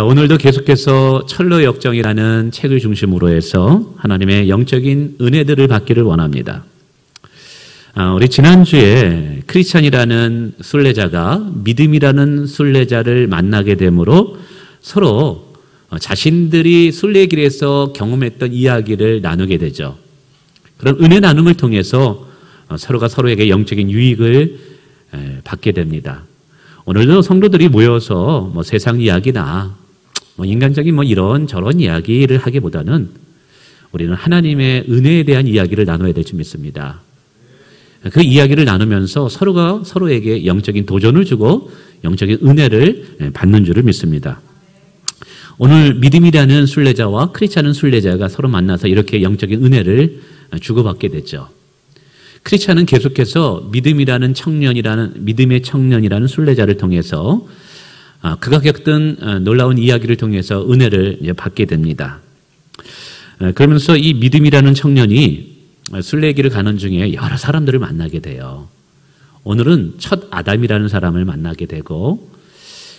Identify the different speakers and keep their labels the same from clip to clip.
Speaker 1: 자, 오늘도 계속해서 철로 역정이라는 책을 중심으로 해서 하나님의 영적인 은혜들을 받기를 원합니다. 우리 지난주에 크리스찬이라는 순례자가 믿음이라는 순례자를 만나게 되므로 서로 자신들이 순례길에서 경험했던 이야기를 나누게 되죠. 그런 은혜 나눔을 통해서 서로가 서로에게 영적인 유익을 받게 됩니다. 오늘도 성도들이 모여서 세상 이야기나 인간적인 이런 저런 이야기를 하기보다는 우리는 하나님의 은혜에 대한 이야기를 나눠야 될 줄 믿습니다. 그 이야기를 나누면서 서로가 서로에게 영적인 도전을 주고 영적인 은혜를 받는 줄을 믿습니다. 오늘 믿음이라는 순례자와 크리스찬은 순례자가 서로 만나서 이렇게 영적인 은혜를 주고받게 됐죠. 크리스찬은 계속해서 믿음의 청년이라는 순례자를 통해서 그가 겪던 놀라운 이야기를 통해서 은혜를 받게 됩니다. 그러면서 이 믿음이라는 청년이 순례길을 가는 중에 여러 사람들을 만나게 돼요. 오늘은 첫 아담이라는 사람을 만나게 되고,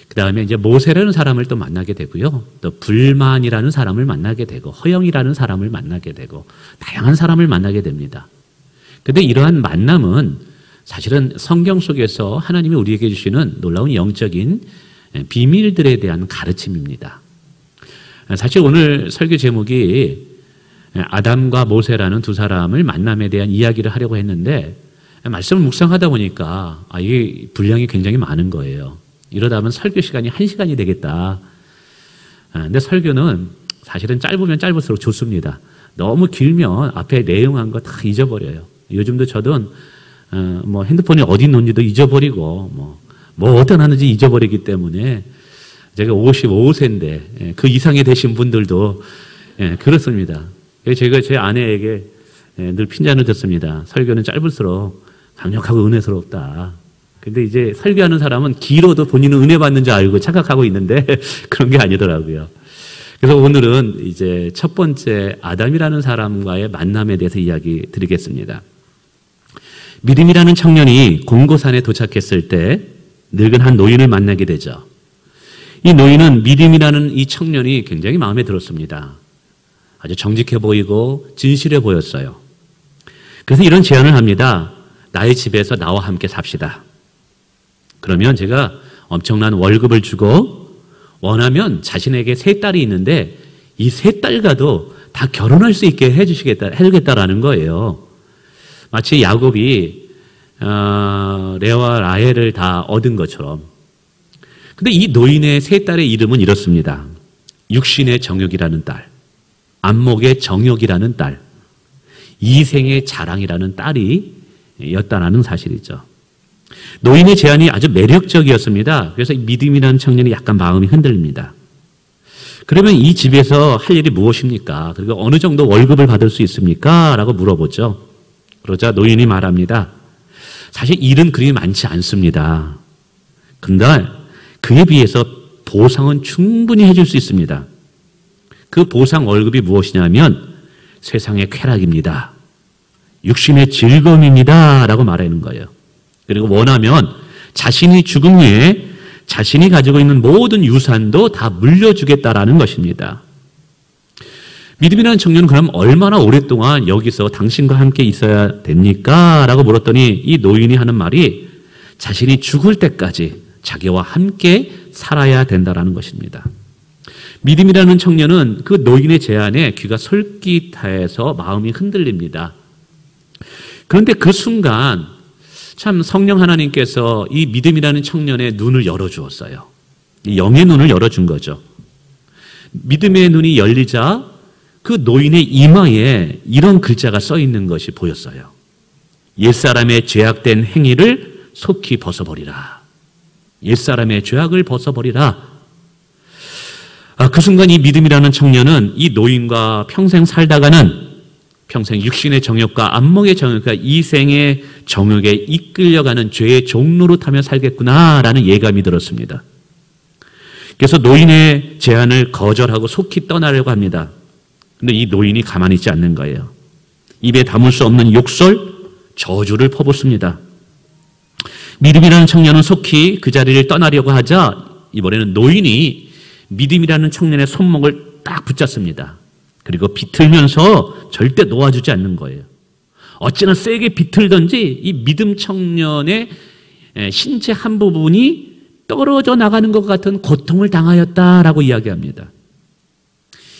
Speaker 1: 그 다음에 이제 모세라는 사람을 또 만나게 되고요. 또 불만이라는 사람을 만나게 되고, 허영이라는 사람을 만나게 되고, 다양한 사람을 만나게 됩니다. 근데 이러한 만남은 사실은 성경 속에서 하나님이 우리에게 주시는 놀라운 영적인 비밀들에 대한 가르침입니다. 사실 오늘 설교 제목이 아담과 모세라는 두 사람을 만남에 대한 이야기를 하려고 했는데 말씀을 묵상하다 보니까 이게 분량이 굉장히 많은 거예요. 이러다 보면 설교 시간이 1시간이 되겠다. 근데 설교는 사실은 짧으면 짧을수록 좋습니다. 너무 길면 앞에 내용한 거 다 잊어버려요. 요즘도 저도 핸드폰이 어디 있는지도 잊어버리고 어디다 놨는지 잊어버리기 때문에 제가 55세인데 그 이상이 되신 분들도 그렇습니다. 제가 제 아내에게 늘 핀잔을 듣습니다. 설교는 짧을수록 강력하고 은혜스럽다. 근데 이제 설교하는 사람은 길어도 본인은 은혜 받는 줄 알고 착각하고 있는데 그런 게 아니더라고요. 그래서 오늘은 이제 첫 번째 아담이라는 사람과의 만남에 대해서 이야기 드리겠습니다. 믿음이라는 청년이 공고산에 도착했을 때 늙은 한 노인을 만나게 되죠. 이 노인은 믿음이라는 이 청년이 굉장히 마음에 들었습니다. 아주 정직해 보이고 진실해 보였어요. 그래서 이런 제안을 합니다. 나의 집에서 나와 함께 삽시다. 그러면 제가 엄청난 월급을 주고 원하면 자신에게 3딸이 있는데 이 3딸과도 다 결혼할 수 있게 해주겠다라는 거예요. 마치 야곱이 레아와 라헬을 다 얻은 것처럼. 근데 이 노인의 3딸의 이름은 이렇습니다. 육신의 정욕이라는 딸, 안목의 정욕이라는 딸, 이생의 자랑이라는 딸이 였다라는 사실이죠. 노인의 제안이 아주 매력적이었습니다. 그래서 믿음이라는 청년이 약간 마음이 흔들립니다. 그러면 이 집에서 할 일이 무엇입니까? 그리고 어느 정도 월급을 받을 수 있습니까? 라고 물어보죠. 그러자 노인이 말합니다. 사실 일은 그리 많지 않습니다. 근데 그에 비해서 보상은 충분히 해줄 수 있습니다. 그 보상 월급이 무엇이냐면 세상의 쾌락입니다. 육신의 즐거움입니다. 라고 말하는 거예요. 그리고 원하면 자신이 죽은 후에 자신이 가지고 있는 모든 유산도 다 물려주겠다라는 것입니다. 믿음이라는 청년은 그럼 얼마나 오랫동안 여기서 당신과 함께 있어야 됩니까? 라고 물었더니 이 노인이 하는 말이 자신이 죽을 때까지 자기와 함께 살아야 된다라는 것입니다. 믿음이라는 청년은 그 노인의 제안에 귀가 솔깃해서 마음이 흔들립니다. 그런데 그 순간 참 성령 하나님께서 이 믿음이라는 청년의 눈을 열어주었어요. 영의 눈을 열어준 거죠. 믿음의 눈이 열리자 그 노인의 이마에 이런 글자가 써 있는 것이 보였어요. 옛사람의 죄악된 행위를 속히 벗어버리라. 옛사람의 죄악을 벗어버리라. 그 순간 이 믿음이라는 청년은 이 노인과 평생 살다가는 평생 육신의 정욕과 안목의 정욕과 이생의 정욕에 이끌려가는 죄의 종로로 타며 살겠구나라는 예감이 들었습니다. 그래서 노인의 제안을 거절하고 속히 떠나려고 합니다. 근데 이 노인이 가만히 있지 않는 거예요. 입에 담을 수 없는 욕설, 저주를 퍼붓습니다. 믿음이라는 청년은 속히 그 자리를 떠나려고 하자 이번에는 노인이 믿음이라는 청년의 손목을 딱 붙잡습니다. 그리고 비틀면서 절대 놓아주지 않는 거예요. 어찌나 세게 비틀던지 이 믿음 청년의 신체 한 부분이 떨어져 나가는 것 같은 고통을 당하였다라고 이야기합니다.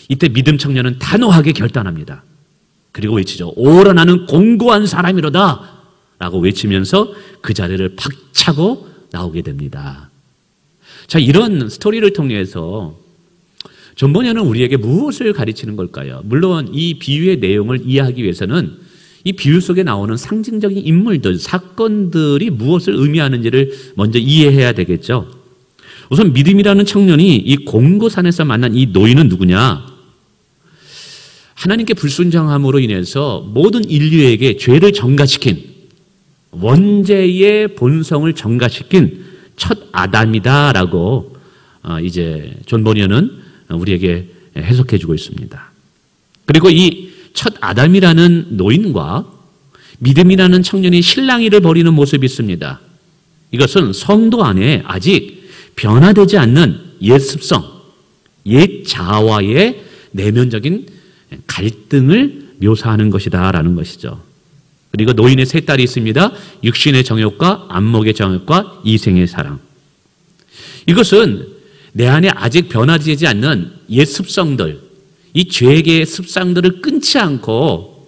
Speaker 1: 이때 믿음 청년은 단호하게 결단합니다. 그리고 외치죠. 오라 나는 공고한 사람이로다 라고 외치면서 그 자리를 박차고 나오게 됩니다. 자, 이런 스토리를 통해서 존 버녀는 우리에게 무엇을 가르치는 걸까요? 물론 이 비유의 내용을 이해하기 위해서는 이 비유 속에 나오는 상징적인 인물들, 사건들이 무엇을 의미하는지를 먼저 이해해야 되겠죠. 우선 믿음이라는 청년이 이 공고산에서 만난 이 노인은 누구냐? 하나님께 불순종함으로 인해서 모든 인류에게 죄를 전가시킨, 원죄의 본성을 전가시킨 첫 아담이다라고 이제 존 버녀는 우리에게 해석해 주고 있습니다. 그리고 이 첫 아담이라는 노인과 믿음이라는 청년이 실랑이를 벌이는 모습이 있습니다. 이것은 성도 안에 아직 변화되지 않는 옛 습성, 옛 자아와의 내면적인 갈등을 묘사하는 것이다라는 것이죠. 그리고 노인의 세 딸이 있습니다. 육신의 정욕과 안목의 정욕과 이생의 사랑. 이것은 내 안에 아직 변화되지 않는 옛 습성들, 이 죄의 습성들을 끊지 않고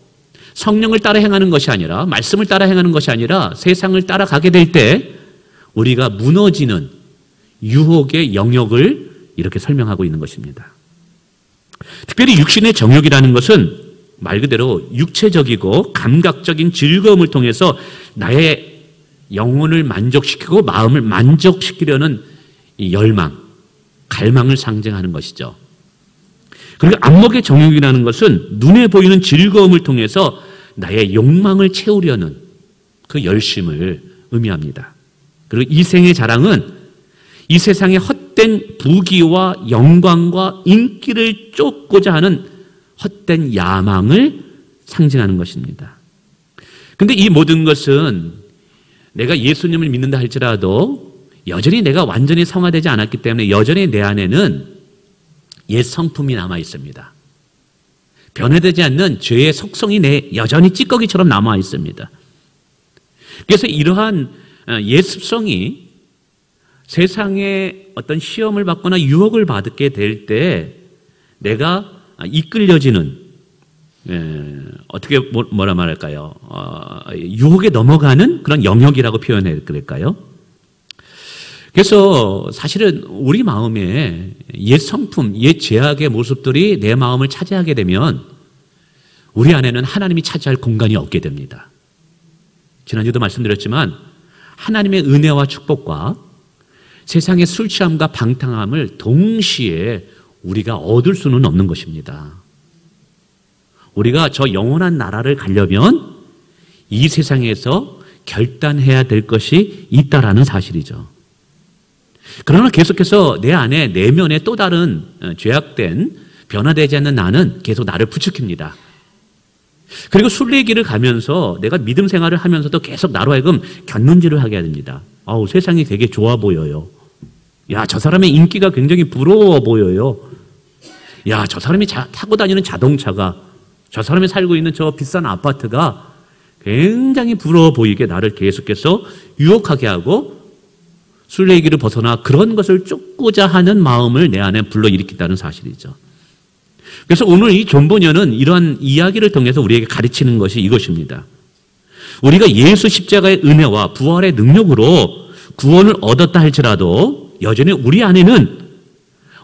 Speaker 1: 성령을 따라 행하는 것이 아니라, 말씀을 따라 행하는 것이 아니라 세상을 따라가게 될 때 우리가 무너지는 유혹의 영역을 이렇게 설명하고 있는 것입니다. 특별히 육신의 정욕이라는 것은 말 그대로 육체적이고 감각적인 즐거움을 통해서 나의 영혼을 만족시키고 마음을 만족시키려는 이 열망, 갈망을 상징하는 것이죠. 그리고 안목의 정욕이라는 것은 눈에 보이는 즐거움을 통해서 나의 욕망을 채우려는 그 열심을 의미합니다. 그리고 이생의 자랑은 이 세상의 헛된 부귀와 영광과 인기를 쫓고자 하는 헛된 야망을 상징하는 것입니다. 그런데 이 모든 것은 내가 예수님을 믿는다 할지라도 여전히 내가 완전히 성화되지 않았기 때문에 여전히 내 안에는 옛 성품이 남아 있습니다. 변화되지 않는 죄의 속성이 여전히 찌꺼기처럼 남아 있습니다. 그래서 이러한 옛 습성이 세상의 어떤 시험을 받거나 유혹을 받게 될 때 내가 이끌려지는, 어떻게 뭐라 말할까요? 유혹에 넘어가는 그런 영역이라고 표현해야 될까요? 그래서 사실은 우리 마음에 옛 성품, 옛 죄악의 모습들이 내 마음을 차지하게 되면 우리 안에는 하나님이 차지할 공간이 없게 됩니다. 지난주도 말씀드렸지만 하나님의 은혜와 축복과 세상의 술 취함과 방탕함을 동시에 우리가 얻을 수는 없는 것입니다. 우리가 저 영원한 나라를 가려면 이 세상에서 결단해야 될 것이 있다라는 사실이죠. 그러나 계속해서 내 안에 내면에 또 다른 죄악된 변화되지 않는 나는 계속 나를 부추깁니다. 그리고 순례길을 가면서 내가 믿음 생활을 하면서도 계속 나로 하여금 곁눈질을 하게 됩니다. 세상이 되게 좋아 보여요. 야, 저 사람의 인기가 굉장히 부러워 보여요. 야, 저 사람이 타고 다니는 자동차가, 저 사람이 살고 있는 저 비싼 아파트가 굉장히 부러워 보이게 나를 계속해서 유혹하게 하고 순례길을 벗어나 그런 것을 쫓고자 하는 마음을 내 안에 불러일으킨다는 사실이죠. 그래서 오늘 이 존 버녀는 이러한 이야기를 통해서 우리에게 가르치는 것이 이것입니다. 우리가 예수 십자가의 은혜와 부활의 능력으로 구원을 얻었다 할지라도 여전히 우리 안에는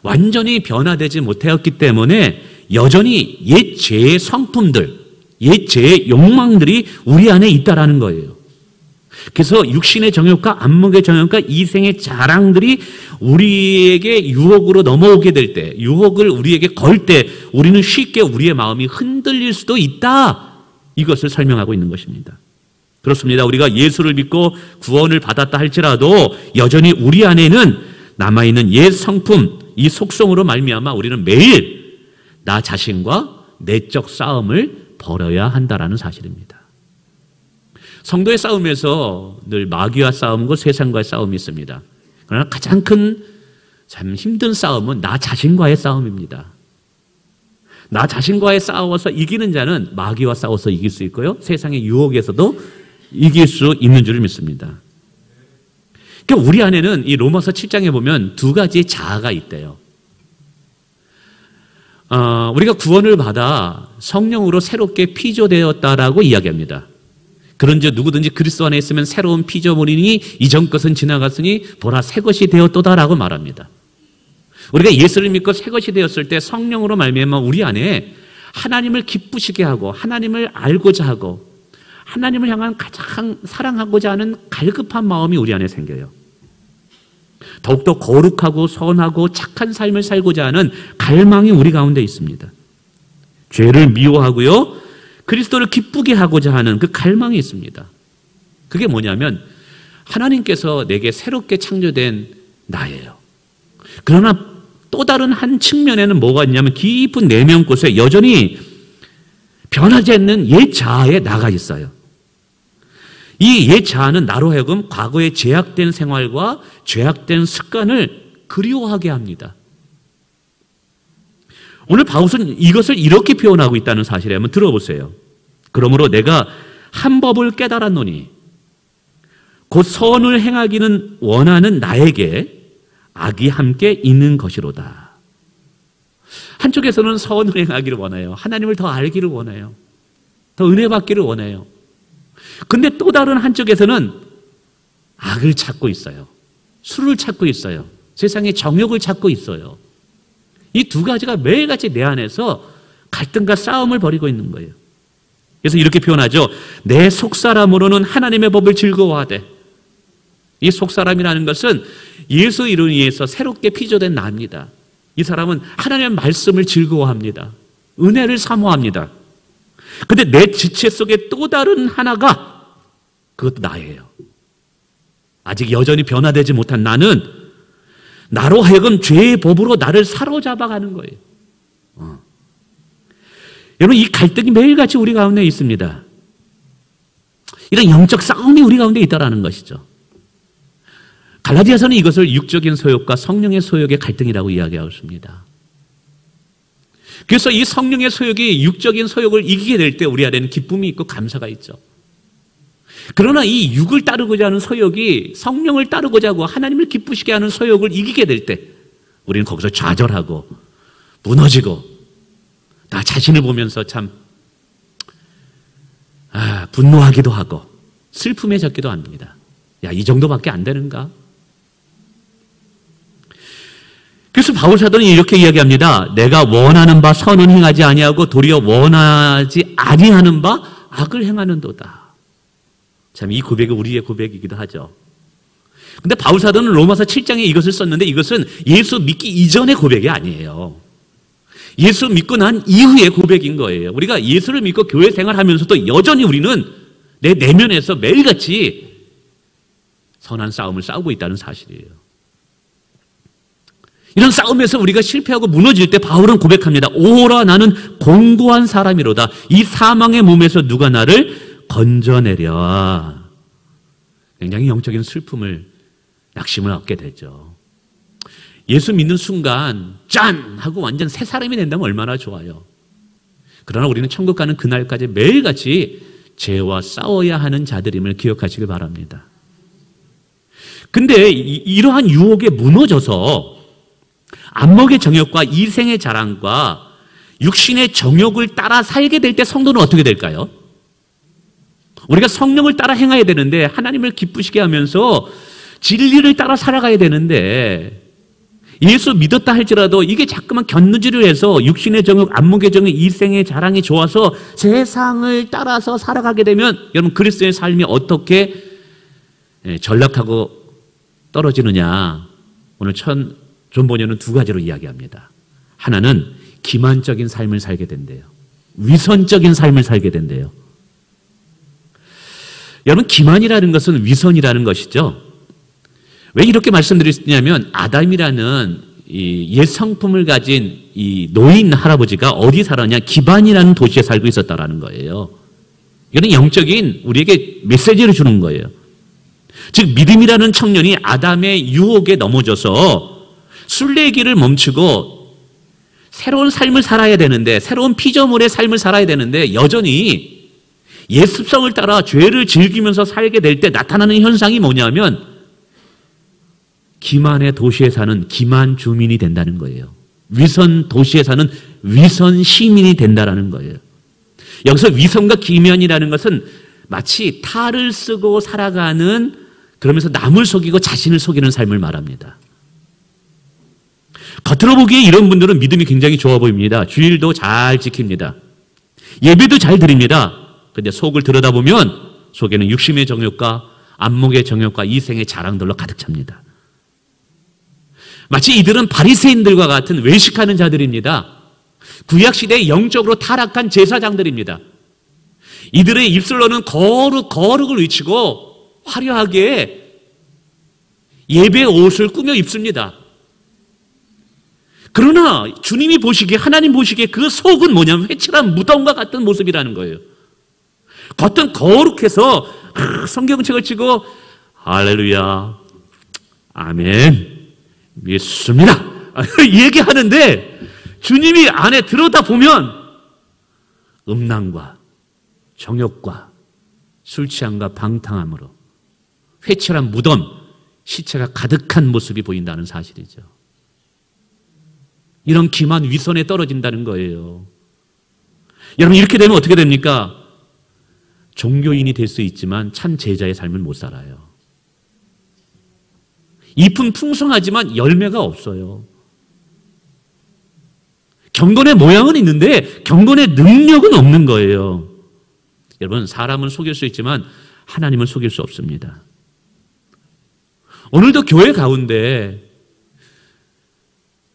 Speaker 1: 완전히 변화되지 못하였기 때문에 여전히 옛 죄의 성품들, 옛 죄의 욕망들이 우리 안에 있다라는 거예요. 그래서 육신의 정욕과 안목의 정욕과 이생의 자랑들이 우리에게 유혹으로 넘어오게 될 때, 유혹을 우리에게 걸 때 우리는 쉽게 우리의 마음이 흔들릴 수도 있다. 이것을 설명하고 있는 것입니다. 그렇습니다. 우리가 예수를 믿고 구원을 받았다 할지라도 여전히 우리 안에는 남아있는 옛 성품, 이 속성으로 말미암아 우리는 매일 나 자신과 내적 싸움을 벌여야 한다라는 사실입니다. 성도의 싸움에서 늘 마귀와 싸움과 세상과의 싸움이 있습니다. 그러나 가장 큰 참 힘든 싸움은 나 자신과의 싸움입니다. 나 자신과의 싸워서 이기는 자는 마귀와 싸워서 이길 수 있고요. 세상의 유혹에서도 이길 수 있는 줄 믿습니다. 그러니까 우리 안에는 이 로마서 7장에 보면 두 가지의 자아가 있대요. 우리가 구원을 받아 성령으로 새롭게 피조되었다라고 이야기합니다. 그런즉 누구든지 그리스도 안에 있으면 새로운 피조물이니 이전 것은 지나갔으니 보라 새 것이 되었도다라고 말합니다. 우리가 예수를 믿고 새 것이 되었을 때 성령으로 말미암아 우리 안에 하나님을 기쁘시게 하고 하나님을 알고자 하고 하나님을 향한 가장 사랑하고자 하는 갈급한 마음이 우리 안에 생겨요. 더욱더 거룩하고 선하고 착한 삶을 살고자 하는 갈망이 우리 가운데 있습니다. 죄를 미워하고요, 그리스도를 기쁘게 하고자 하는 그 갈망이 있습니다. 그게 뭐냐면 하나님께서 내게 새롭게 창조된 나예요. 그러나 또 다른 한 측면에는 뭐가 있냐면 깊은 내면 곳에 여전히 변하지 않는 옛 자아에 나가 있어요. 이 옛 자아는 나로 하여금 과거의 죄악된 생활과 죄악된 습관을 그리워하게 합니다. 오늘 바울은 이것을 이렇게 표현하고 있다는 사실을 한번 들어보세요. 그러므로 내가 한 법을 깨달았노니 곧 선을 행하기는 원하는 나에게 악이 함께 있는 것이로다. 한쪽에서는 선을 행하기를 원해요. 하나님을 더 알기를 원해요. 더 은혜 받기를 원해요. 근데 또 다른 한쪽에서는 악을 찾고 있어요. 술을 찾고 있어요. 세상의 정욕을 찾고 있어요. 이 두 가지가 매일같이 내 안에서 갈등과 싸움을 벌이고 있는 거예요. 그래서 이렇게 표현하죠. 내 속사람으로는 하나님의 법을 즐거워하되. 이 속사람이라는 것은 예수 이름에 의해서 새롭게 피조된 나입니다. 이 사람은 하나님의 말씀을 즐거워합니다. 은혜를 사모합니다. 근데 내 지체 속에 또 다른 하나가 그것도 나예요. 아직 여전히 변화되지 못한 나는 나로 하여금 죄의 법으로 나를 사로잡아가는 거예요. 여러분, 이 갈등이 매일같이 우리 가운데 있습니다. 이런 영적 싸움이 우리 가운데 있다는 것이죠. 갈라디아서는 이것을 육적인 소욕과 성령의 소욕의 갈등이라고 이야기하고 있습니다. 그래서 이 성령의 소욕이 육적인 소욕을 이기게 될 때 우리 안에는 기쁨이 있고 감사가 있죠. 그러나 이 육을 따르고자 하는 소욕이 성령을 따르고자 하고 하나님을 기쁘시게 하는 소욕을 이기게 될 때 우리는 거기서 좌절하고 무너지고 나 자신을 보면서 참 분노하기도 하고 슬픔에 젖기도 합니다. 야, 이 정도밖에 안 되는가? 그래서 바울 사도는 이렇게 이야기합니다. 내가 원하는 바 선은 행하지 아니하고 도리어 원하지 아니하는 바 악을 행하는도다. 참 이 고백이 우리의 고백이기도 하죠. 근데 바울 사도는 로마서 7장에 이것을 썼는데 이것은 예수 믿기 이전의 고백이 아니에요. 예수 믿고 난 이후의 고백인 거예요. 우리가 예수를 믿고 교회 생활하면서도 여전히 우리는 내 내면에서 매일같이 선한 싸움을 싸우고 있다는 사실이에요. 이런 싸움에서 우리가 실패하고 무너질 때 바울은 고백합니다. 오라 나는 공고한 사람이로다. 이 사망의 몸에서 누가 나를 건져내랴. 굉장히 영적인 슬픔을 낙심을 얻게 되죠. 예수 믿는 순간 짠! 하고 완전 새 사람이 된다면 얼마나 좋아요. 그러나 우리는 천국 가는 그날까지 매일같이 죄와 싸워야 하는 자들임을 기억하시길 바랍니다. 근데 이러한 유혹에 무너져서 안목의 정욕과 이생의 자랑과 육신의 정욕을 따라 살게 될 때 성도는 어떻게 될까요? 우리가 성령을 따라 행해야 되는데 하나님을 기쁘시게 하면서 진리를 따라 살아가야 되는데 예수 믿었다 할지라도 이게 자꾸만 견누지를 해서 육신의 정욕, 안목의 정욕, 이생의 자랑이 좋아서 세상을 따라서 살아가게 되면 여러분 그리스도의 삶이 어떻게 전락하고 떨어지느냐. 오늘 존 번연은 두 가지로 이야기합니다. 하나는 기만적인 삶을 살게 된대요. 위선적인 삶을 살게 된대요. 여러분 기만이라는 것은 위선이라는 것이죠. 왜 이렇게 말씀드리냐면 아담이라는 이 옛 성품을 가진 이 노인 할아버지가 어디 살았냐? 기반이라는 도시에 살고 있었다라는 거예요. 이거는 영적인 우리에게 메시지를 주는 거예요. 즉 믿음이라는 청년이 아담의 유혹에 넘어져서 순례기를 멈추고 새로운 삶을 살아야 되는데, 새로운 피조물의 삶을 살아야 되는데 여전히 옛 습성을 따라 죄를 즐기면서 살게 될 때 나타나는 현상이 뭐냐면 기만의 도시에 사는 기만 주민이 된다는 거예요. 위선 도시에 사는 위선 시민이 된다는 거예요. 여기서 위선과 기만이라는 것은 마치 탈을 쓰고 살아가는, 그러면서 남을 속이고 자신을 속이는 삶을 말합니다. 겉으로 보기에 이런 분들은 믿음이 굉장히 좋아 보입니다. 주일도 잘 지킵니다. 예배도 잘 드립니다. 그런데 속을 들여다보면 속에는 육심의 정욕과 안목의 정욕과 이생의 자랑들로 가득 찹니다. 마치 이들은 바리새인들과 같은 외식하는 자들입니다. 구약시대의 영적으로 타락한 제사장들입니다. 이들의 입술로는 거룩을 외치고 화려하게 예배 옷을 꾸며 입습니다. 그러나 주님이 보시기에, 하나님 보시기에 그 속은 뭐냐면 회칠한 무덤과 같은 모습이라는 거예요. 겉은 거룩해서 성경책을 치고 할렐루야, 아멘, 믿습니다 얘기하는데 주님이 안에 들여다보면 음란과 정욕과 술 취함과 방탕함으로 회칠한 무덤, 시체가 가득한 모습이 보인다는 사실이죠. 이런 기만 위선에 떨어진다는 거예요. 여러분, 이렇게 되면 어떻게 됩니까? 종교인이 될 수 있지만 참 제자의 삶을 못 살아요. 잎은 풍성하지만 열매가 없어요. 경건의 모양은 있는데 경건의 능력은 없는 거예요. 여러분, 사람은 속일 수 있지만 하나님은 속일 수 없습니다. 오늘도 교회 가운데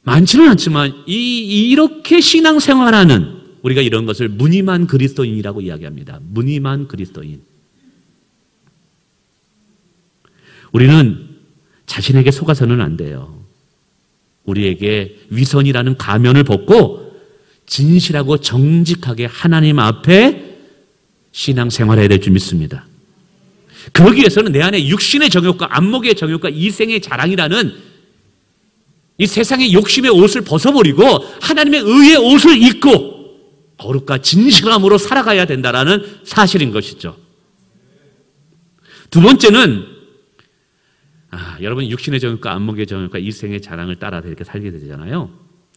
Speaker 1: 많지는 않지만 이렇게 신앙생활하는, 우리가 이런 것을 무늬만 그리스도인이라고 이야기합니다. 무늬만 그리스도인. 우리는 자신에게 속아서는 안 돼요. 우리에게 위선이라는 가면을 벗고 진실하고 정직하게 하나님 앞에 신앙생활해야 될 줄 믿습니다. 그러기 위해서는 내 안에 육신의 정욕과 안목의 정욕과 이생의 자랑이라는 이 세상의 욕심의 옷을 벗어버리고 하나님의 의의 옷을 입고 거룩과 진실함으로 살아가야 된다는 사실인 것이죠. 두 번째는 여러분, 육신의 정욕과 안목의 정욕과 이생의 자랑을 따라 이렇게 살게 되잖아요.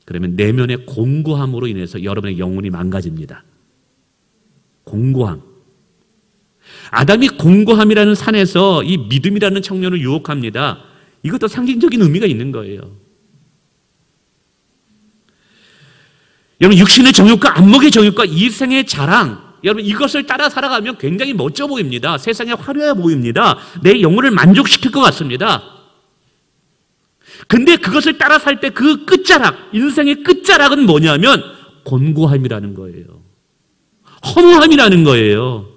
Speaker 1: 그러면 내면의 공고함으로 인해서 여러분의 영혼이 망가집니다. 공고함. 아담이 공고함이라는 산에서 이 믿음이라는 청년을 유혹합니다. 이것도 상징적인 의미가 있는 거예요. 여러분, 육신의 정욕과 안목의 정욕과 이생의 자랑, 여러분, 이것을 따라 살아가면 굉장히 멋져 보입니다. 세상에 화려해 보입니다. 내 영혼을 만족시킬 것 같습니다. 근데 그것을 따라 살 때 그 끝자락, 인생의 끝자락은 뭐냐면 곤고함이라는 거예요. 허무함이라는 거예요.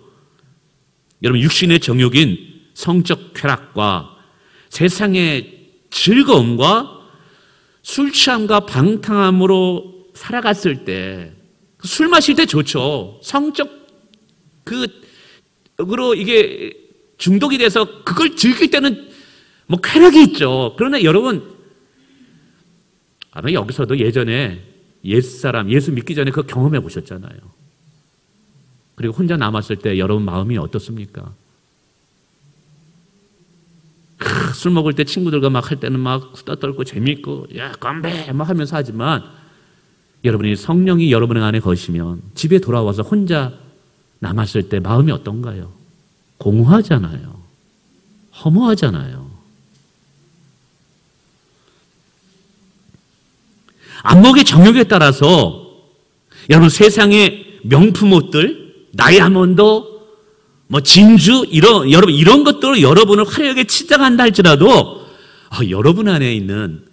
Speaker 1: 여러분, 육신의 정욕인 성적 쾌락과 세상의 즐거움과 술 취함과 방탕함으로 살아갔을 때, 술 마실 때 좋죠. 성적 그로 이게 중독이 돼서 그걸 즐길 때는 뭐 쾌락이 있죠. 그러나 여러분, 아마 여기서도 예전에 옛사람, 예수 믿기 전에 그거 경험해 보셨잖아요. 그리고 혼자 남았을 때 여러분 마음이 어떻습니까? 술 먹을 때 친구들과 막 할 때는 막 수다 떨고 재밌고, 야, 건배! 막 하면서 하지만 여러분이 성령이 여러분 안에 거시면 집에 돌아와서 혼자 남았을 때 마음이 어떤가요? 공허하잖아요. 허무하잖아요. 안목의 정욕에 따라서 여러분, 세상의 명품 옷들, 다이아몬드, 뭐 진주, 여러분 이런 것들로 여러분을 화려하게 치장한다 할지라도 여러분 안에 있는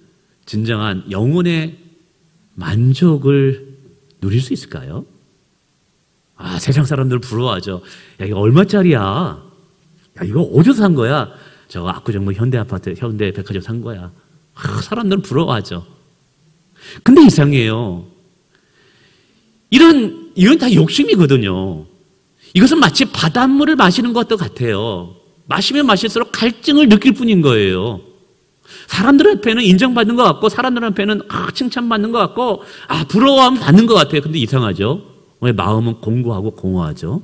Speaker 1: 진정한 영혼의 만족을 누릴 수 있을까요? 세상 사람들 부러워하죠. 야, 이거 얼마짜리야? 야, 이거 어디서 산 거야? 저 압구정뭐 현대아파트, 현대백화점 산 거야. 사람들은 부러워하죠. 근데 이상해요. 이건 다 욕심이거든요. 이것은 마치 바닷물을 마시는 것도 같아요. 마시면 마실수록 갈증을 느낄 뿐인 거예요. 사람들 앞에는 인정받는 것 같고 사람들 앞에는 칭찬받는 것 같고 부러워하면 받는 것 같아요. 근데 이상하죠? 왜 마음은 공고하고 공허하죠?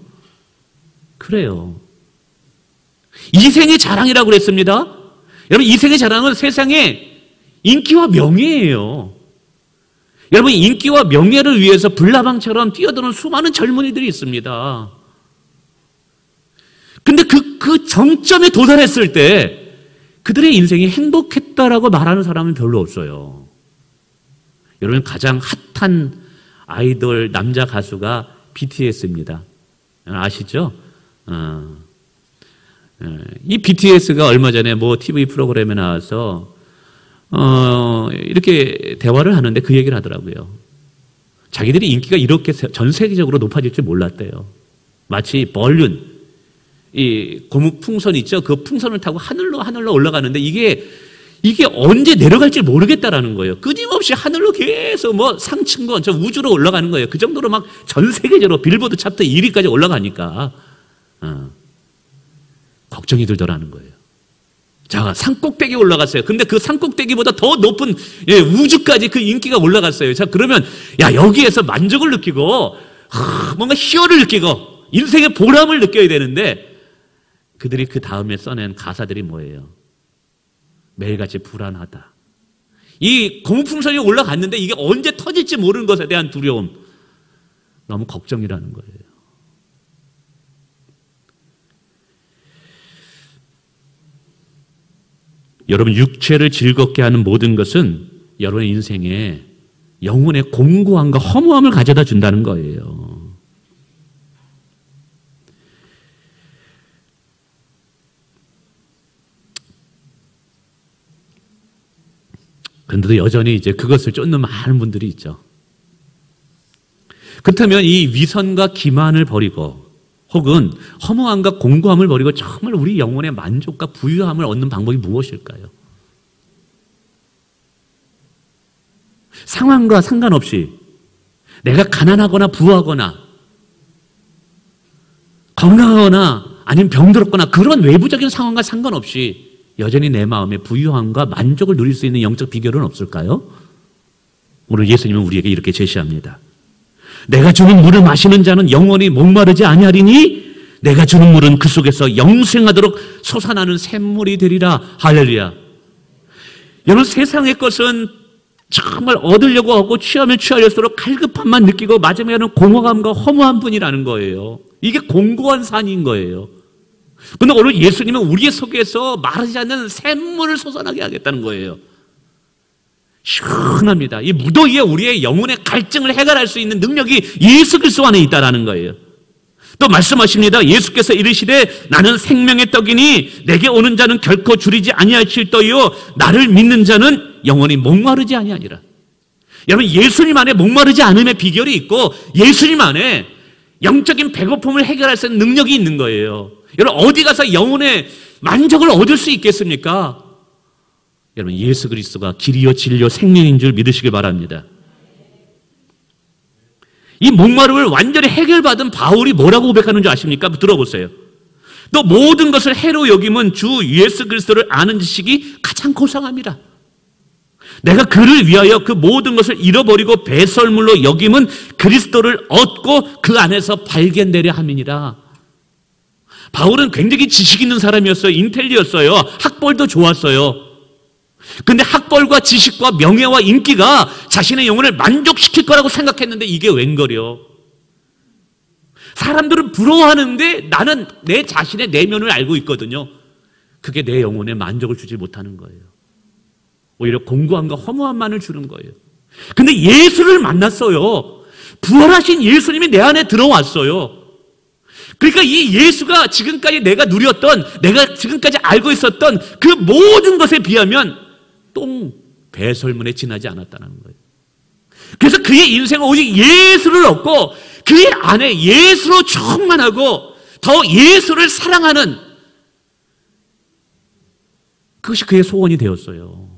Speaker 1: 그래요. 이생의 자랑이라고 그랬습니다. 여러분, 이생의 자랑은 세상에 인기와 명예예요. 여러분, 인기와 명예를 위해서 불나방처럼 뛰어드는 수많은 젊은이들이 있습니다. 근데 그 정점에 도달했을 때 그들의 인생이 행복했다라고 말하는 사람은 별로 없어요. 여러분, 가장 핫한 아이돌 남자 가수가 BTS입니다. 아시죠? 이 BTS가 얼마 전에 TV 프로그램에 나와서 이렇게 대화를 하는데 그 얘기를 하더라고요. 자기들이 인기가 이렇게 전 세계적으로 높아질 줄 몰랐대요. 마치 벌룬, 이 고무 풍선 있죠? 그 풍선을 타고 하늘로 올라가는데 이게 언제 내려갈지 모르겠다라는 거예요. 끊임없이 하늘로 계속 상층권, 저 우주로 올라가는 거예요. 그 정도로 막 전 세계적으로 빌보드 차트 1위까지 올라가니까 걱정이 들더라는 거예요. 자, 산꼭대기에 올라갔어요. 근데 그 산꼭대기보다 더 높은 우주까지 그 인기가 올라갔어요. 자, 그러면 여기에서 만족을 느끼고 뭔가 희열을 느끼고 인생의 보람을 느껴야 되는데 그들이 그 다음에 써낸 가사들이 뭐예요? 매일같이 불안하다. 이 고무풍선이 올라갔는데 이게 언제 터질지 모르는 것에 대한 두려움. 너무 걱정이라는 거예요. 여러분, 육체를 즐겁게 하는 모든 것은 여러분의 인생에 영혼의 공고함과 허무함을 가져다 준다는 거예요. 그런데도 여전히 이제 그것을 쫓는 많은 분들이 있죠. 그렇다면 이 위선과 기만을 버리고 혹은 허무함과 공고함을 버리고 정말 우리 영혼의 만족과 부유함을 얻는 방법이 무엇일까요? 상황과 상관없이 내가 가난하거나 부하거나 건강하거나 아니면 병들었거나 그런 외부적인 상황과 상관없이 여전히 내 마음의 부유함과 만족을 누릴 수 있는 영적 비결은 없을까요? 오늘 예수님은 우리에게 이렇게 제시합니다. 내가 주는 물을 마시는 자는 영원히 목마르지 아니하리니 내가 주는 물은 그 속에서 영생하도록 솟아나는 샘물이 되리라. 할렐루야. 여러분, 세상의 것은 정말 얻으려고 하고 취하면 취할수록 갈급함만 느끼고 마지막에는 공허감과 허무함뿐이라는 거예요. 이게 공고한 산인 거예요. 그런데 오늘 예수님은 우리 속에서 마르지 않는 샘물을 솟아나게 하겠다는 거예요. 시원합니다. 이 무더위에 우리의 영혼의 갈증을 해결할 수 있는 능력이 예수 그리스도 안에 있다라는 거예요. 또 말씀하십니다. 예수께서 이르시되 나는 생명의 떡이니 내게 오는 자는 결코 줄이지 아니하실 터이요 나를 믿는 자는 영원히 목마르지 아니하니라. 여러분, 예수님 안에 목마르지 않음의 비결이 있고 예수님 안에 영적인 배고픔을 해결할 수 있는 능력이 있는 거예요. 여러분, 어디 가서 영혼의 만족을 얻을 수 있겠습니까? 여러분, 예수 그리스도가 길이요 진리요 생명인 줄 믿으시길 바랍니다. 이 목마름을 완전히 해결받은 바울이 뭐라고 고백하는 줄 아십니까? 들어보세요. 또 모든 것을 해로 여김은 주 예수 그리스도를 아는 지식이 가장 고상합니다. 내가 그를 위하여 그 모든 것을 잃어버리고 배설물로 여김은 그리스도를 얻고 그 안에서 발견되려 함이니라. 바울은 굉장히 지식 있는 사람이었어요. 인텔리였어요. 학벌도 좋았어요. 근데 학벌과 지식과 명예와 인기가 자신의 영혼을 만족시킬 거라고 생각했는데 이게 웬걸요? 사람들은 부러워하는데 나는 내 자신의 내면을 알고 있거든요. 그게 내 영혼에 만족을 주지 못하는 거예요. 오히려 공고함과 허무함만을 주는 거예요. 근데 예수를 만났어요. 부활하신 예수님이 내 안에 들어왔어요. 그러니까 이 예수가 지금까지 내가 누렸던, 내가 지금까지 알고 있었던 그 모든 것에 비하면 똥 배설물에 지나지 않았다는 거예요. 그래서 그의 인생은 오직 예수를 얻고 그의 안에 예수로 충만하고 더 예수를 사랑하는 그것이 그의 소원이 되었어요.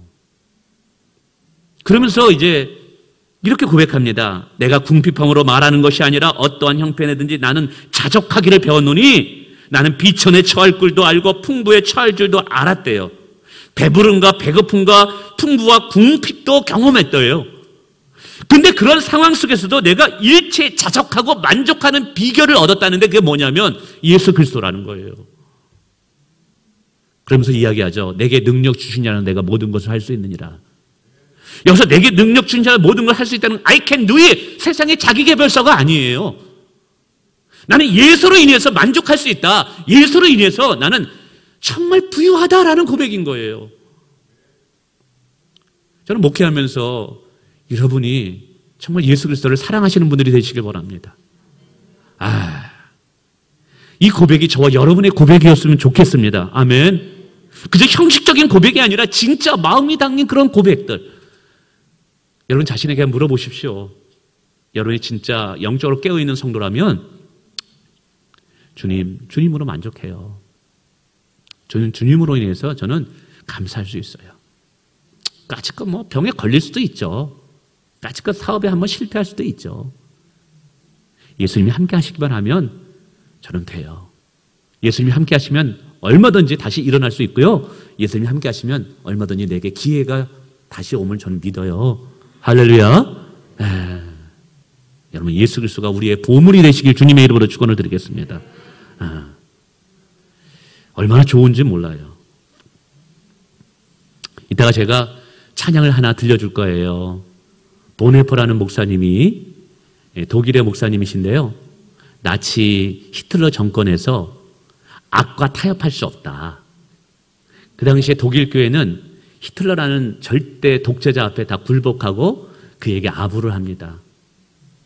Speaker 1: 그러면서 이제 이렇게 고백합니다. 내가 궁핍함으로 말하는 것이 아니라 어떠한 형편이든지 나는 자족하기를 배웠노니 나는 비천에 처할 꿀도 알고 풍부에 처할 줄도 알았대요. 배부름과 배고픔과 풍부와 궁핍도 경험했대요. 근데 그런 상황 속에서도 내가 일체 자족하고 만족하는 비결을 얻었다는데 그게 뭐냐면 예수 그리스도라는 거예요. 그러면서 이야기하죠. 내게 능력 주신 자는 내가 모든 것을 할 수 있느니라. 여기서 내게 능력 주신 자는 모든 걸 할 수 있다는 I can do it. 세상의 자기계발서가 아니에요. 나는 예수로 인해서 만족할 수 있다. 예수로 인해서 나는 정말 부유하다라는 고백인 거예요. 저는 목회하면서 여러분이 정말 예수 그리스도를 사랑하시는 분들이 되시길 바랍니다. 이 고백이 저와 여러분의 고백이었으면 좋겠습니다. 아멘. 그저 형식적인 고백이 아니라 진짜 마음이 담긴 그런 고백들. 여러분 자신에게 물어보십시오. 여러분이 진짜 영적으로 깨어있는 성도라면 주님으로 만족해요. 저는 주님으로 인해서 저는 감사할 수 있어요. 까짓것 뭐 병에 걸릴 수도 있죠. 까짓것 사업에 한번 실패할 수도 있죠. 예수님이 함께 하시기만 하면 저는 돼요. 예수님이 함께 하시면 얼마든지 다시 일어날 수 있고요. 예수님이 함께 하시면 얼마든지 내게 기회가 다시 오면 저는 믿어요. 할렐루야. 여러분 예수 그리스도가 우리의 보물이 되시길 주님의 이름으로 축원을 드리겠습니다. 얼마나 좋은지 몰라요. 이따가 제가 찬양을 하나 들려줄 거예요. 보네퍼라는 목사님이 독일의 목사님이신데요. 나치 히틀러 정권에서 악과 타협할 수 없다. 그 당시에 독일 교회는 히틀러라는 절대 독재자 앞에 다 굴복하고 그에게 아부를 합니다.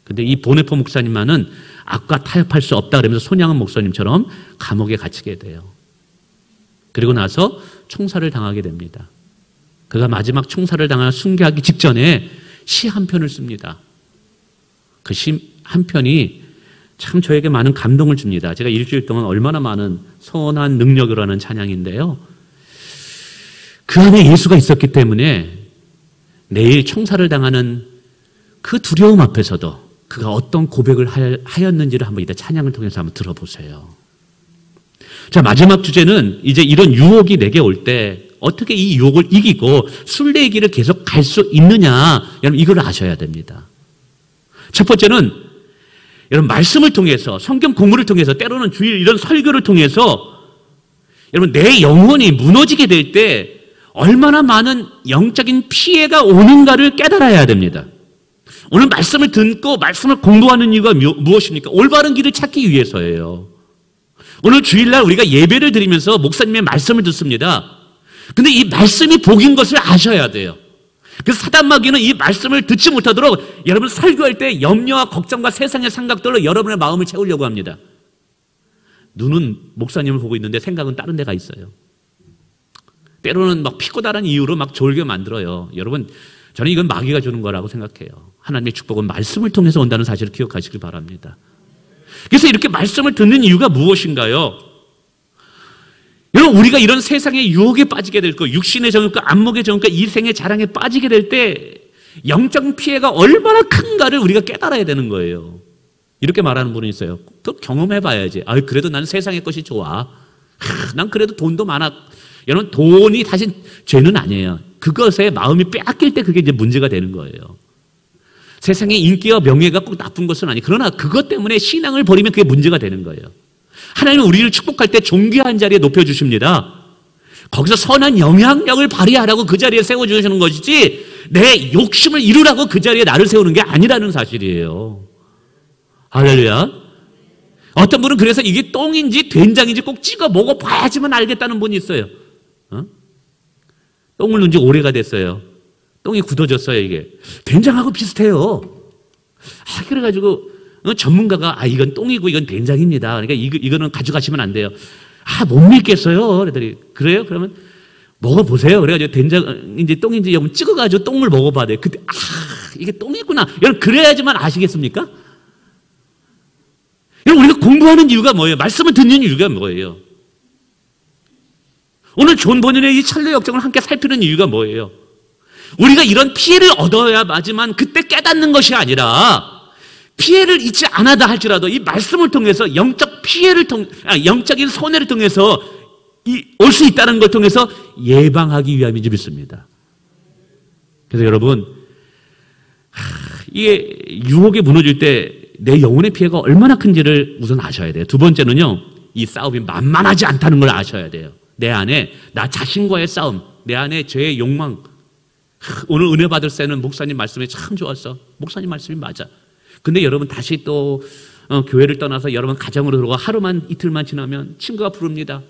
Speaker 1: 근데 이 보네퍼 목사님만은 악과 타협할 수 없다 그러면서 손양은 목사님처럼 감옥에 갇히게 돼요. 그리고 나서 총살을 당하게 됩니다. 그가 마지막 총살을 당하 순교하기 직전에 시 한 편을 씁니다. 그 시 한 편이 참 저에게 많은 감동을 줍니다. 제가 일주일 동안 얼마나 많은 선한 능력을 하는 찬양인데요. 그 안에 예수가 있었기 때문에 내일 총살을 당하는 그 두려움 앞에서도 그가 어떤 고백을 하였는지를 한번 이따 찬양을 통해서 한번 들어보세요. 자, 마지막 주제는 이제 이런 유혹이 내게 올 때 어떻게 이 유혹을 이기고 순례의 길을 계속 갈 수 있느냐, 여러분 이걸 아셔야 됩니다. 첫 번째는 여러분 말씀을 통해서 성경 공부를 통해서 때로는 주일 이런 설교를 통해서 여러분 내 영혼이 무너지게 될 때 얼마나 많은 영적인 피해가 오는가를 깨달아야 됩니다. 오늘 말씀을 듣고 말씀을 공부하는 이유가 무엇입니까? 올바른 길을 찾기 위해서예요. 오늘 주일날 우리가 예배를 드리면서 목사님의 말씀을 듣습니다. 근데 이 말씀이 복인 것을 아셔야 돼요. 그래서 사단 마귀는 이 말씀을 듣지 못하도록 여러분 설교할 때 염려와 걱정과 세상의 생각들로 여러분의 마음을 채우려고 합니다. 눈은 목사님을 보고 있는데 생각은 다른 데가 있어요. 때로는 막 피고다란 이유로 막 졸게 만들어요. 여러분 저는 이건 마귀가 주는 거라고 생각해요. 하나님의 축복은 말씀을 통해서 온다는 사실을 기억하시길 바랍니다. 그래서 이렇게 말씀을 듣는 이유가 무엇인가요? 여러분 우리가 이런 세상의 유혹에 빠지게 될 거, 육신의 정욕과 안목의 정욕과 이생의 자랑에 빠지게 될 때 영적 피해가 얼마나 큰가를 우리가 깨달아야 되는 거예요. 이렇게 말하는 분이 있어요. 또 경험해봐야지. 그래도 나는 세상의 것이 좋아. 난 그래도 돈도 많아. 여러분 돈이 사실 죄는 아니에요. 그것에 마음이 빼앗길 때 그게 이제 문제가 되는 거예요. 세상의 인기와 명예가 꼭 나쁜 것은 아니에요. 그러나 그것 때문에 신앙을 버리면 그게 문제가 되는 거예요. 하나님은 우리를 축복할 때 존귀한 자리에 높여주십니다. 거기서 선한 영향력을 발휘하라고 그 자리에 세워주시는 것이지 내 욕심을 이루라고 그 자리에 나를 세우는 게 아니라는 사실이에요. 할렐루야. 어떤 분은 그래서 이게 똥인지 된장인지 꼭 찍어 먹어봐야지만 알겠다는 분이 있어요. 똥을 넣은 지 오래가 됐어요. 똥이 굳어졌어요. 이게 된장하고 비슷해요. 그래가지고 전문가가 이건 똥이고 이건 된장입니다. 그러니까 이거는 가져가시면 안 돼요. 못 믿겠어요. 그랬더니 그래요? 그러면 먹어보세요. 그래가지고 된장인지 똥인지 여러분 찍어가지고 똥을 먹어봐야 돼요. 그때 이게 똥이구나. 여러분 그래야지만 아시겠습니까? 여러분 우리가 공부하는 이유가 뭐예요? 말씀을 듣는 이유가 뭐예요? 오늘 존 버년의 이 찰나의 역정을 함께 살피는 이유가 뭐예요? 우리가 이런 피해를 얻어야 마지만 그때 깨닫는 것이 아니라 피해를 잊지 않아다 할지라도 이 말씀을 통해서 영적인 손해를 통해서 올 수 있다는 걸 통해서 예방하기 위함인 줄 믿습니다. 그래서 여러분, 이게 유혹에 무너질 때 내 영혼의 피해가 얼마나 큰지를 우선 아셔야 돼요. 두 번째는요, 이 싸움이 만만하지 않다는 걸 아셔야 돼요. 내 안에 나 자신과의 싸움, 내 안에 죄의 욕망. 오늘 은혜 받을 때는 목사님 말씀이 참 좋았어. 목사님 말씀이 맞아. 근데 여러분 다시 또 교회를 떠나서 여러분 가정으로 들어가 하루만 이틀만 지나면 친구가 부릅니다.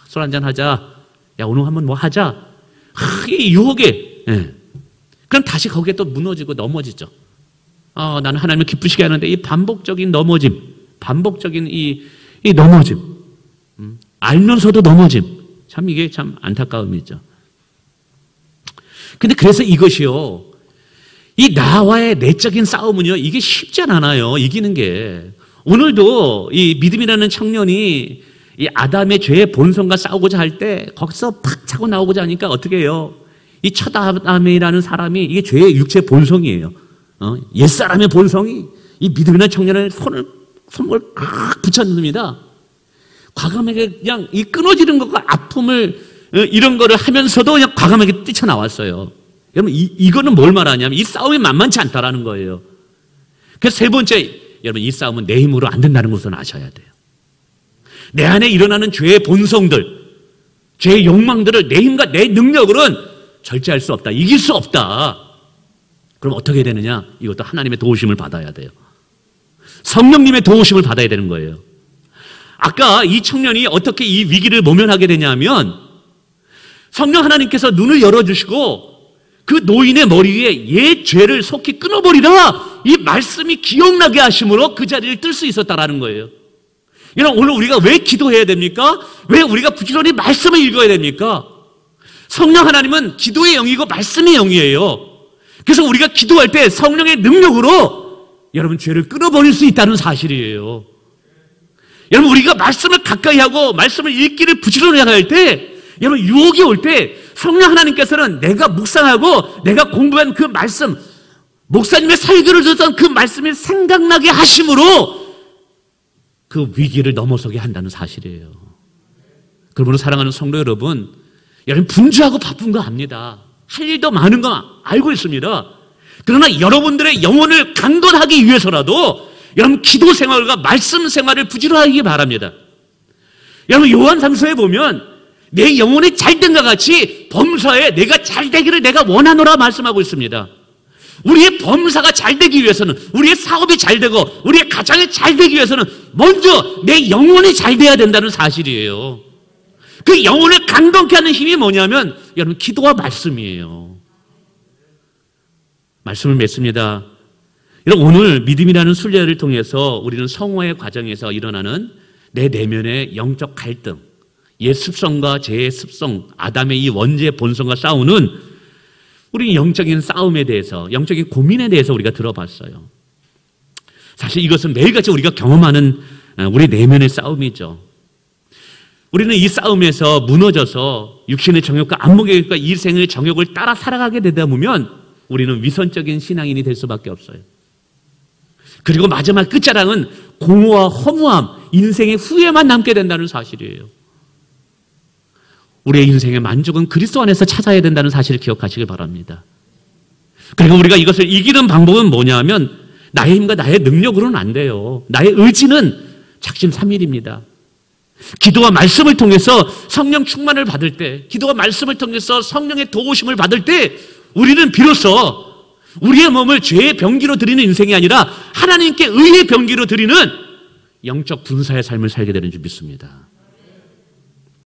Speaker 1: 술 한잔 하자. 야, 오늘 한번 뭐 하자. 이 유혹에. 예. 그럼 다시 거기에 또 무너지고 넘어지죠. 나는 하나님을 기쁘시게 하는데 이 반복적인 넘어짐, 반복적인 이 넘어짐, 알면서도 넘어짐. 참 이게 참 안타까움이죠. 근데 그래서 이것이요, 이 나와의 내적인 싸움은요, 이게 쉽지 않아요. 이기는 게. 오늘도 이 믿음이라는 청년이 이 아담의 죄의 본성과 싸우고자 할 때 거기서 팍 차고 나오고자 하니까 어떻게 해요? 이 첫 아담이라는 사람이 이게 죄의 육체 본성이에요. 옛사람의 본성이 이 믿음이라는 청년의 손을 꽉 붙였습니다. 과감하게 그냥 이 끊어지는 것과 아픔을 이런 거를 하면서도 그냥 과감하게 뛰쳐나왔어요. 여러분, 이거는 뭘 말하냐면 이 싸움이 만만치 않다라는 거예요. 그래서 세 번째, 여러분, 이 싸움은 내 힘으로 안 된다는 것을 아셔야 돼요. 내 안에 일어나는 죄의 본성들, 죄의 욕망들을 내 힘과 내 능력으로는 절제할 수 없다. 이길 수 없다. 그럼 어떻게 되느냐? 이것도 하나님의 도우심을 받아야 돼요. 성령님의 도우심을 받아야 되는 거예요. 아까 이 청년이 어떻게 이 위기를 모면하게 되냐면 성령 하나님께서 눈을 열어주시고 그 노인의 머리 위에 옛 죄를 속히 끊어버리라, 이 말씀이 기억나게 하심으로 그 자리를 뜰 수 있었다라는 거예요. 여러분, 오늘 우리가 왜 기도해야 됩니까? 왜 우리가 부지런히 말씀을 읽어야 됩니까? 성령 하나님은 기도의 영이고 말씀의 영이에요. 그래서 우리가 기도할 때 성령의 능력으로 여러분 죄를 끊어버릴 수 있다는 사실이에요. 여러분, 우리가 말씀을 가까이 하고 말씀을 읽기를 부지런히 할 때, 여러분, 유혹이 올 때 성령 하나님께서는 내가 묵상하고 내가 공부한 그 말씀, 목사님의 설교를 듣던 그 말씀이 생각나게 하심으로 그 위기를 넘어서게 한다는 사실이에요. 그러므로 사랑하는 성도 여러분, 여러분 분주하고 바쁜 거 압니다. 할 일도 많은 거 알고 있습니다. 그러나 여러분들의 영혼을 강건하기 위해서라도 여러분 기도 생활과 말씀 생활을 부지런히 하기 바랍니다. 여러분, 요한 3서에 보면 내 영혼이 잘된과 같이 범사에 내가 잘되기를 내가 원하노라 말씀하고 있습니다. 우리의 범사가 잘되기 위해서는, 우리의 사업이 잘되고 우리의 가정이 잘되기 위해서는 먼저 내 영혼이 잘돼야 된다는 사실이에요. 그 영혼을 강건케 하는 힘이 뭐냐면 여러분 기도와 말씀이에요. 말씀을 맺습니다. 여러분, 오늘 믿음이라는 순례를 통해서 우리는 성화의 과정에서 일어나는 내 내면의 영적 갈등, 옛 습성과 죄의 습성, 아담의 이 원죄의 본성과 싸우는 우리 영적인 싸움에 대해서, 영적인 고민에 대해서 우리가 들어봤어요. 사실 이것은 매일같이 우리가 경험하는 우리 내면의 싸움이죠. 우리는 이 싸움에서 무너져서 육신의 정욕과 안목의 정욕과 이 생의 정욕을 따라 살아가게 되다 보면 우리는 위선적인 신앙인이 될 수밖에 없어요. 그리고 마지막 끝자락은 공허와 허무함, 인생의 후회만 남게 된다는 사실이에요. 우리의 인생의 만족은 그리스도 안에서 찾아야 된다는 사실을 기억하시길 바랍니다. 그리고 우리가 이것을 이기는 방법은 뭐냐면 나의 힘과 나의 능력으로는 안 돼요. 나의 의지는 작심삼일입니다. 기도와 말씀을 통해서 성령 충만을 받을 때, 기도와 말씀을 통해서 성령의 도우심을 받을 때 우리는 비로소 우리의 몸을 죄의 병기로 드리는 인생이 아니라 하나님께 의의 병기로 드리는 영적 분사의 삶을 살게 되는 줄 믿습니다.